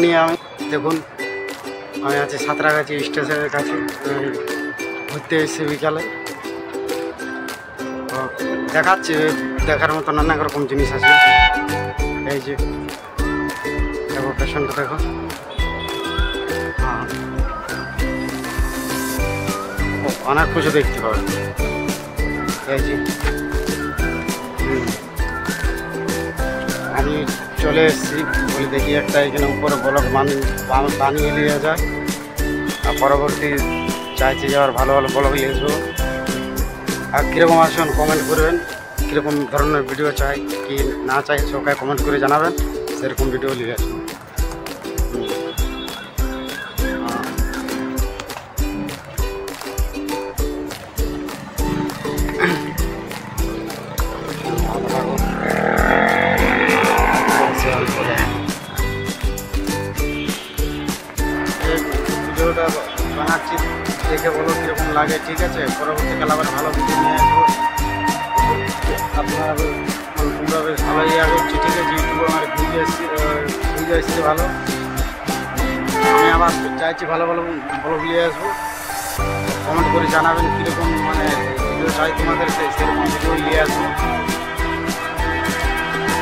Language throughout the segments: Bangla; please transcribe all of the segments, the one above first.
নিয়ে আমি দেখুন আমি আছি সাঁতরাগাছি স্টেশনের কাছে ঘুরতে এসেছি বিকালে। তো দেখাচ্ছি, দেখার মতো নানা রকম জিনিস আছে। এই যে দেখো পেছনটা দেখো, অনেক কিছু দেখতে পাবে। এই যে আমি চলে এসেছি বলে দেখি একটা এখানে উপরে ব্লক বানিয়ে নিয়ে যায়, আর পরবর্তী চাইছি যে আর ভালো ভালো ব্লগ নিয়ে আসবো। আর কীরকম আসুন কমেন্ট করবেন, কীরকম ধরনের ভিডিও চাই কি না চাই সবাই কমেন্ট করে জানাবেন, সেরকম ভিডিও নিয়ে আসবো। ভিডিওটা বানাচ্ছি, দেখে বলো কীরকম লাগে, ঠিক আছে? পরবর্তীকালে আবার ভালো ভিডিও নিয়ে আসবো। আপনারা তোমরা বেশ ভালোই আগে, ঠিক আছে? ইউটিউবে আমার ভিডিও এসছে ভালো, আমি আবার চাইছি ভালো ভালো ব্লগ নিয়ে আসবো। কমেন্ট করে জানাবেন কীরকম মানে ভিডিও চাই তোমাদেরকে, সেরকম ভিডিও নিয়ে আসবো।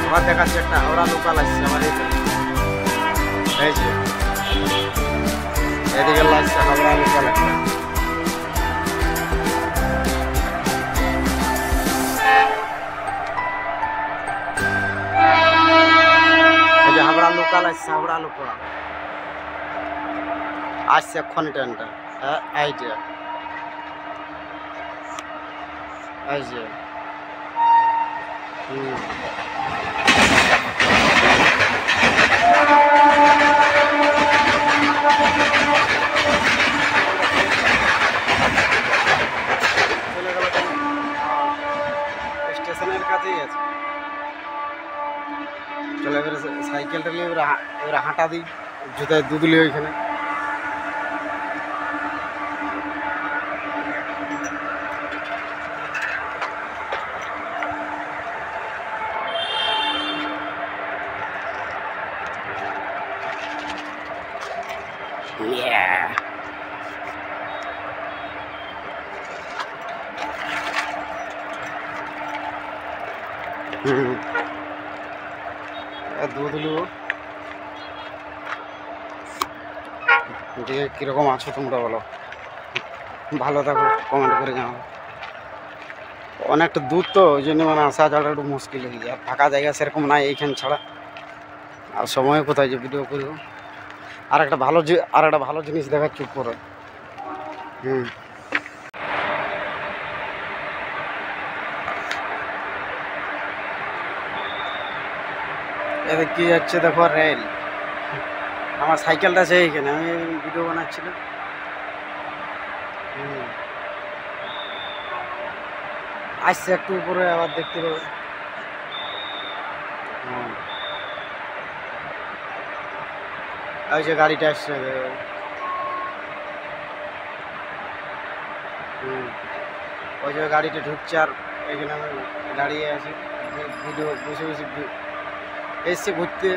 আবার দেখাচ্ছি একটা হাওড়া লোকাল আসছে আমার এদিকে আসছে হাওড়া লোকাল একটা। এই যে হাওড়া লোকাল আসছে, হাওড়া লোকাল আসছে এক্ষণি ট্রেনটা। হ্যাঁ এইটা এই যে চলে গেল, স্টেশনের কাছেই আছে। চলে এবারে সাইকেলটা নিয়ে এবারে হাঁটা দিই, জুতায় দুধ নিয়ে ওইখানে। দুধ নেবো। দিয়ে কীরকম আছো তোমরা বলো, ভালো থাকো, কমেন্ট করে জানাবো। অনেকটা দূর তো, ওই জন্য মানে আসা যাওয়াটা একটু মুশকিল হয়ে যায়, ফাঁকা জায়গা সেরকম নাই এইখান ছাড়া। আর সময় কোথায় যে ভিডিও করবো। আর একটা ভালো জিনিস দেখাচ্ছি উপরে। এদের কি যাচ্ছে দেখো, রেল। আমার সাইকেলটা আছে এইখানে, আমি ভিডিও বানাচ্ছিলাম। আসছে একটু উপরে, আবার দেখতে পাবো। ওই যে গাড়িটা আসছে, ওই যে গাড়িটা ঢুকছে, আর এইখানে আমি দাঁড়িয়ে আছি ভিডিও বসে বসে এসছি ঘুরতে,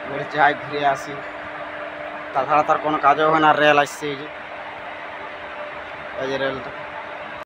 ঘুরে যাই ঘুরে আসি, তাছাড়া তার কোনো কাজও হয় না। রেল আসছে, এই যে রেলটা।